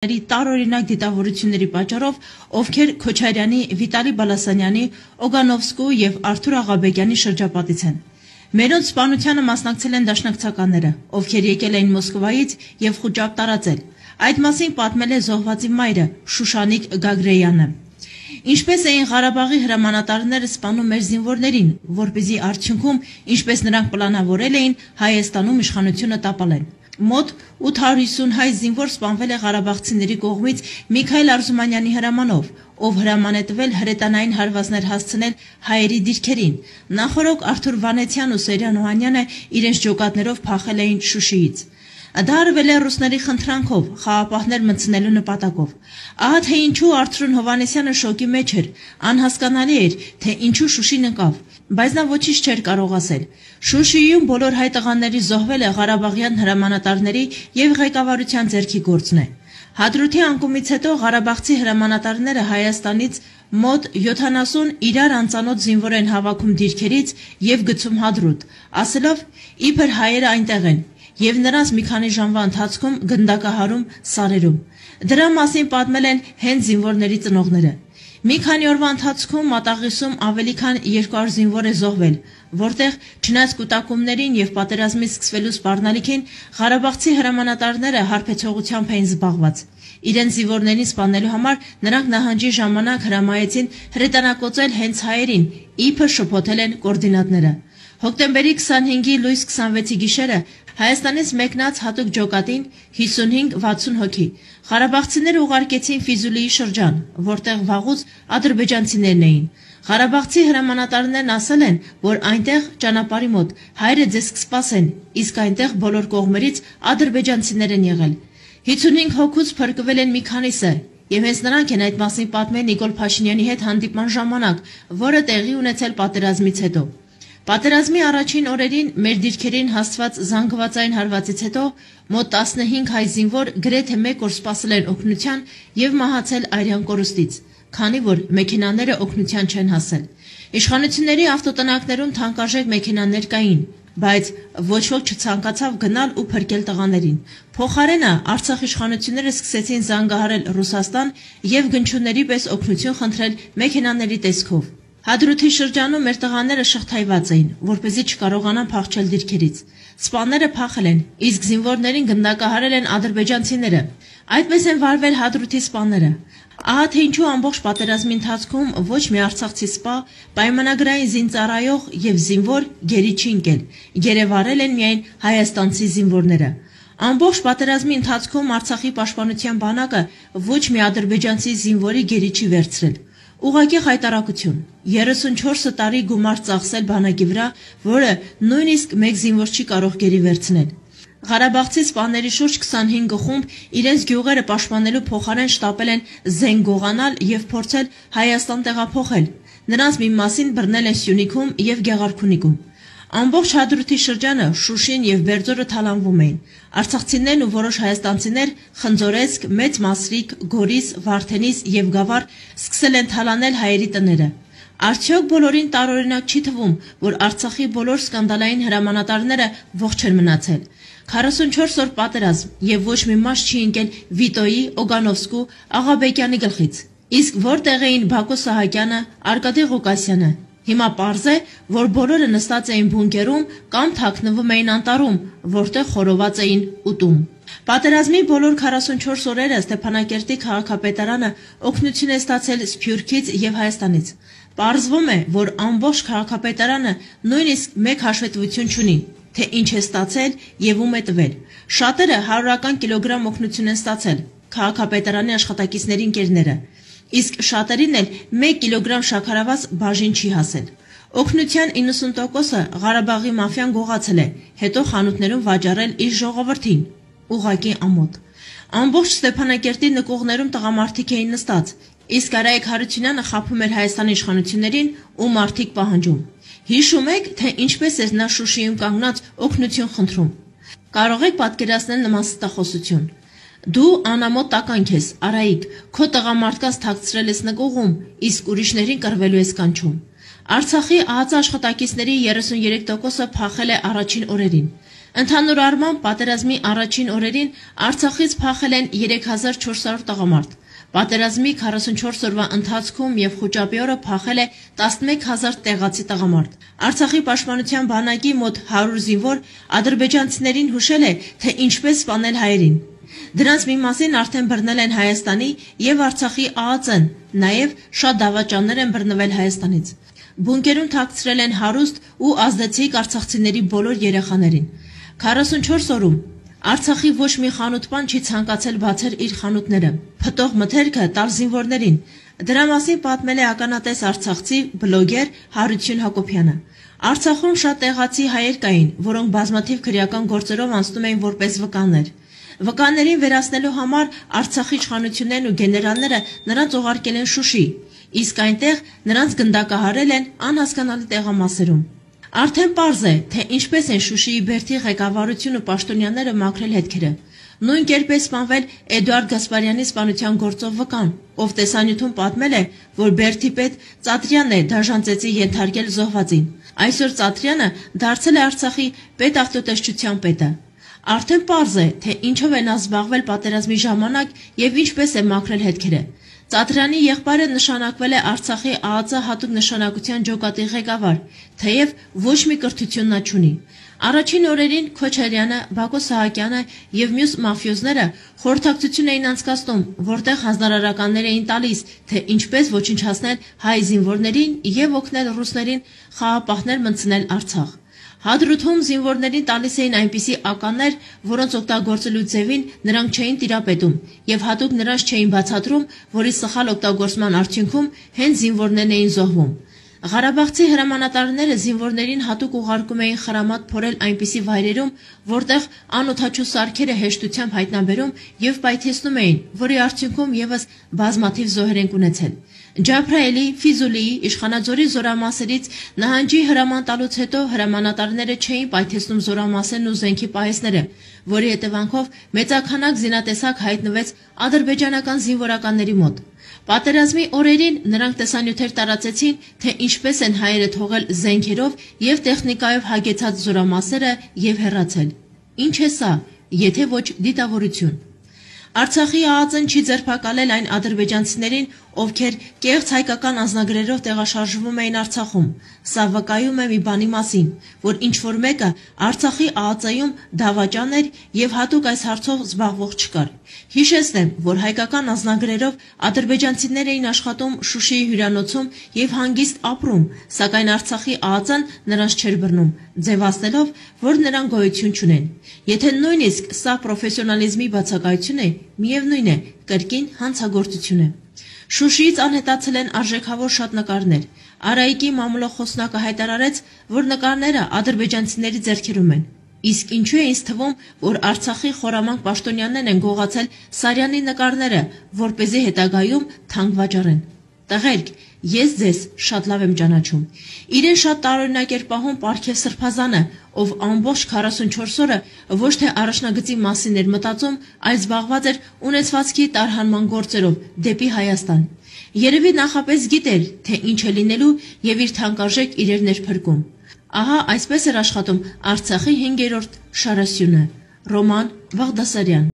տարօրինակ դիտավորությունների պատճառով, ովքեր Քոչարյանի, Վիտալի Բալասանյանի, Օգանովսկու և Արթուր Աղաբեկյանի շրջապատից են։ Մերոնց սպանությանը մասնակցել են դաշնակցականները, ովքեր եկել էին Մոսկվայից և խուճապ տարածել։ Այդ մասին պատմել է զոհվածի մայրը Շուշանիկ Գագրեյանը։ Ինչպես էին Ղարաբաղի հրամանատարները սպանում մեր զինվորներին, որպեսզի արդյունքում, ինչպես նրանք պլանավորել էին, Հայաստանում իշխանությունը տապալեն։ Մոտ 850 հայ զինվոր սպանվել է ղարաբաղցիների կողմից Միքայել Արզումանյանի հրամանով, ով հրաման է տվել հրետանային հարվածներ հասցնել հայերի դիրքերին։ Նախօրոք Արթուր Վանեցյանն ու Սերյան Օհանյանը իրենց ջոկատներով փախել էին Շուշիից։ Դա արվել է ռուսների խնդրանքով, խաղապահներ մտցնելու նպատակով։ Ահա թե ինչու Արթուր Հովհաննիսյանը շոկի մեջ էր, անհասկանալի էր, թե ինչու Շուշին ընկավ, բայց նա ոչինչ չէր կարող ասել։ Շուշիում բոլոր հայ տղաների զոհվել է Ղարաբաղյան հրամանատարների և ղեկավարության ձեռքի գործն է։ Հադրութի անկումից հետո Ղարաբաղցի հրամանատարները Հայաստանից մոտ 70 իրար անծանոթ զինվոր են հավաքում դիրքերից և գցում Հադրութ, ասելով իբր հայերը այնտեղ են, և նրանց մի քանի ժամվա ընթացքում գնդակահարում սարերում։ Դրա մասին պատմել են հենց զինվորների ծնողները։ Մի քանի օրվա ընթացքում Մատաղիսում ավելի քան 200 զինվոր է զոհվել, որտեղ չնայած կուտակումներին և պատերազմի սկսվելու սպառնալիքին Ղարաբաղցի հրամանատարները հարբեցողությամբ էին զբաղված։ Իրենց զինվորներին սպանելու համար նրանք նահանջի ժամանակ հրամայեցին հրետանակոծել հենց հայերին, իբր շփոթել են կոորդինատները։ Հոկտեմբերի 25-ի լույս 26-ի գիշերը Հայաստանից մեկնած հատուկ ջոկատին 55-60 հոգի ղարաբաղցիները ուղարկեցին Ֆիզուլիի շրջան, որտեղ վաղուց ադրբեջանցիներն էին։ Ղարաբաղցի հրամանատարներն ասել են, որ այնտեղ ճանապարհի մոտ հայերը ձեզ կսպասեն, իսկ այնտեղ բոլոր կողմերից ադրբեջանցիներ են եղել։ 55 հոգուց փրկվել են մի քանիսը, և հենց նրանք են այդ մասին պատմել Նիկոլ Փաշինյանի հետ հանդիպման ժամանակ, որը տեղի ունեցել պատերազմից հետո։ Պատերազմի առաջին օրերին մեր դիրքերին հասցված զանգվածային հարվածից հետո մոտ 15 հայ զինվոր գրեթե մեկ օր սպասել են օգնության և մահացել արյան կորուստից, քանի որ մեքենաները օգնության չեն հասել։ Իշխանությունների ավտոտնակներում թանկարժեք մեքենաներ կային, բայց ոչ ոք չցանկացավ գնալ ու փրկել տղաներին։ Փոխարենը Արցախ իշխանությունները սկսեցին զանգահարել Ռուսաստան և գնչուների պես օգնություն խնդրել մեքենաների տեսքով։ Հադրութի շրջանում մեր տղաները շղթայված էին, որպեսզի չկարողանան փախչել դիրքերից։ Սպաները փախել են, իսկ զինվորներին գնդակահարել են ադրբեջանցիները։ Այդպես են վարվել Հադրութի սպաները։ Ահա թե ինչու ամբողջ պատերազմի ընթացքում ոչ մի արցախցի սպա, պայմանագրային զինծառայող և զինվոր գերի չի ընկել, գերեվարել են միայն հայաստանցի զինվորները։ Ամբողջ պատերազմի ընթացքում Արցախի պաշտպանության բանակը ոչ մի ադրբեջանցի զինվորի գերի չի վերցրել։ Ուղղակի խայտարակություն, 34 տարի գումար ծախսել բանակի վրա, որը նույնիսկ մեկ զինվոր չի կարող գերի վերցնել։ Ղարաբաղցի սպաների շուրջ 25 խումբ իրենց գյուղերը պաշտպանելու փոխարեն շտապել են զենք գողանալ և փորձել Հայաստան տեղափոխել։ Նրանց մի մասին բռնել են Սյունիքում և Գեղարքունիքում։ Ամբողջ Հադրութի շրջանը, Շուշին և Բերձորը թալանվում էին։ Արցախցիներն ու որոշ հայաստանցիներ Խնձորեսկ, Մեծ Մասրիկ, Գորիս, Վարդենիս և Գավառ սկսել են թալանել հայերի տները։ Արդյոք բոլորին տարօրինակ չի թվում, որ Արցախի բոլոր սկանդալային հրամանատարները ողջ են մնացել։ 44 օր պատերազմ և ոչ մի մաս չի ընկել Վիտոյի, Օգանովսկու, Աղաբեկյանի գլխից։ Իսկ որտեղ էին Բակո Սահակյանը, Արկադի Ղուկասյանը։ Հիմա պարզ է, որ բոլորը նստած էին բունկերում կամ թաքնվում էին անտառում, որտեղ խորոված էին ուտում։ Պատերազմի բոլոր 44 օրերը Ստեփանակերտի քաղաքապետարանը օգնություն է ստացել Սփյուռքից և Հայաստանից։ Պարզվում է, որ ամբողջ քաղաքապետարանը նույնիսկ մեկ հաշվետվություն չունի, թե ինչ է ստացել և ում է տվել։ Շատերը հարյուրական կիլոգրամ օգնություն են ստացել, քաղաքապետարանի աշխատակիցների ընկերները, իսկ շատերին էլ 1 կիլոգրամ շաքարավազ բաժին չի հասել։ Օգնության 90%-ը Ղարաբաղի մաֆիան գողացել է, հետո խանութներում վաճառել իր ժողովրդին։ Ուղղակի ամոթ։ Ամբողջ Ստեփանակերտի նկուղներում տղամարդիկ էին նստած, իսկ Արայիկ Հարությունյանը խաբում էր Հայաստանի իշխանություններին ու մարդիկ պահանջում։ Հիշում եք, թե ինչպես էր նա Շուշիում կանգնած օգնություն խնդրում։ Կարող եք պատկերացնել նման ստախոսություն։ Դու անամոթ տականք ես, Արայիկ, քո տղամարդկանց թաքցրել ես նկուղում, իսկ ուրիշներին կռվելու ես կանչում։ Արցախի ԱԱԾ աշխատակիցների 33%-ը փախել է առաջին օրերին։ Ընդհանուր առմամբ պատերազմի առաջին օրերին Արցախից փախել են 3400 տղամարդ։ Պատերազմի 44 օրվա ընթացքում եւ խուճապի օրը փախել է 11000 տեղացի տղամարդ։ Արցախի պաշտպանության բանակի մոտ 100 զինվոր ադրբեջանցիներին հուշել է, թե ինչպես սպանել հայերին։ Դրանց մի մասին արդեն բռնել են Հայաստանի եւ Արցախի ԱԱԾ-ն, նաեւ շատ դավաճաններ են բռնվել Հայաստանից։ Բունկերում թաքցրել են հարուստ ու ազդեցիկ արցախցիների բոլոր երեխաներին։ 44 օրում Արցախի ոչ մի խանութպան չի ցանկացել բացել իր խանութները, փտող մթերքը տալ զինվորներին։ Դրա մասին պատմել է ականատես արցախցի բլոգեր Հարություն Հակոբյանը։ Արցախում շատ տեղացի հայեր կային, որոնք բազմաթիվ քրեական գործերով անցնում էին որպես վկաներ։ Վկաներին վերացնելու համար Արցախի իշխանություններն ու գեներալները նրանց ուղարկել են Շուշի, իսկ այնտեղ նրանց գնդակահարել են անհասկանալի տեղամասերում։ Արդեն պարզ է, թե ինչպես են Շուշիի Բերդի ղեկավարությունը ու պաշտոնյաները մաքրել հետքերը։ Նույն կերպ է սպանվել Էդուարդ Գասպարյանի սպանության գործով վկան, ով տեսանյութում պատմել է, որ Բերդի պետ Ծատրյանն է դաժան ծեծի ենթարկել զոհվածին։ Այսօր Ծատրյանը դարձել է Արցախի պետավտոտեսչության պետը։ Արդեն պարզ է, թե ինչով են զբաղվել պատերազմի ժամանակ եւ ինչպես է մաքրել հետքերը։ Ծատրյանի եղբայրը նշանակվել է Արցախի ԱԱԾ հատուկ նշանակության ջոկատի ղեկավար, թեև ոչ մի կրթություն նա չունի։ Առաջին օրերին Քոչարյանը, Բակո Սահակյանը եւ մյուս մաֆիոզները խորհրդակցություն էին անցկացնում, որտեղ հանձնարարականներ էին տալիս, թե ինչպես ոչնչացնել հայ զինվորներին եւ օգնել ռուսներին խաղապահներ մտցնել Արցախ։ Հադրութում զինվորներին տալիս էին այնպիսի ականներ, որոնց օգտագործելու ձևին նրանք չէին տիրապետում եւ հատուկ նրանց չէին բացատրում, որի սխալ օգտագործման արդյունքում հենց զինվորներն էին զոհվում։ Ղարաբաղցի հրամանատարները զինվորներին հատուկ ուղարկում էին խրամատ փորել այնպիսի վայրերում, որտեղ անօդաչու սարքերը հեշտությամբ հայտնաբերում եւ պայթեցնում էին, որի արդյունքում եւս բազմաթիվ զոհեր են ունեցել։ Ջաբրայելի, Ֆիզուլիի, Իշխանաձորի զորամասերից նահանջի հրաման տալուց հետո հրամանատարները չէին պայթեցնում զորամասերն ու զենքի պահեսները, որի հետևանքով մեծաքանակ զինատեսակ հայտնվեց ադրբեջանական զինվորականների մոտ։ Պատերազմի օրերին նրանք տեսանյութեր տարածեցին, թե ինչպես են հայերը թողել զենքերով եւ տեխնիկայով հագեցած զորամասերը եւ հեռացել։ Ինչ է սա, եթե ոչ դիտավորություն։ Արցախի ԱԱԾ-ն չի ձերբակալել այն ադրբեջանցիներին, ովքեր կեղծ հայկական անձնագրերով տեղաշարժվում էին Արցախում։ Սա վկայում է մի բանի մասին, որ ինչ-որ մեկը Արցախի ԱԱԾ-ում դավաճան էր եւ հատուկ այս հարցով զբաղվող չկար։ Հիշեցնեմ, որ հայկական անձնագրերով ադրբեջանցիներ էին աշխատում Շուշիի հյուրանոցում եւ հանգիստ ապրում, սակայն Արցախի ԱԱԾ-ն նրանց չէր բռնում, ձևացնելով, որ նրանք գոյություն չունեն։ Եթե նույնիսկ սա պրոֆեսիոնալիզմի բացակայություն է, միևնույն է, կրկին հանցագործություն է։ Շուշիից անհետացել են արժեքավոր շատ նկարներ։ Արայիկի մամուլոխոսնակը հայտարարեց, որ նկարները ադրբեջանցիների ձեռքերում են։ Իսկ ինչու է ինձ թվում, որ Արցախի խորամանկ պաշտոնյաներն են գողացել Սարյանի նկարները, որպեսզի հետագայում թանկ վաճառեն։ Տղերք, ես ձեզ շատ լավ եմ ճանաչում։ Իրեն շատ տարօրինակ էր պահում Պարքև Սրբազանը, ով ամբողջ 44 օրը ոչ թե առաջնագծի մասին էր մտածում, այլ զբաղված էր ունեցվածքի տարհանման գործերով դեպի Հայաստան։ Երևի նախապես գիտեր, թե ինչ է լինելու եւ իր թանկարժեք իրերներ փրկում։ Ահա այսպես էր աշխատում Արցախի 5-րդ շարասյունը։ Ռոման Բաղդասարյան։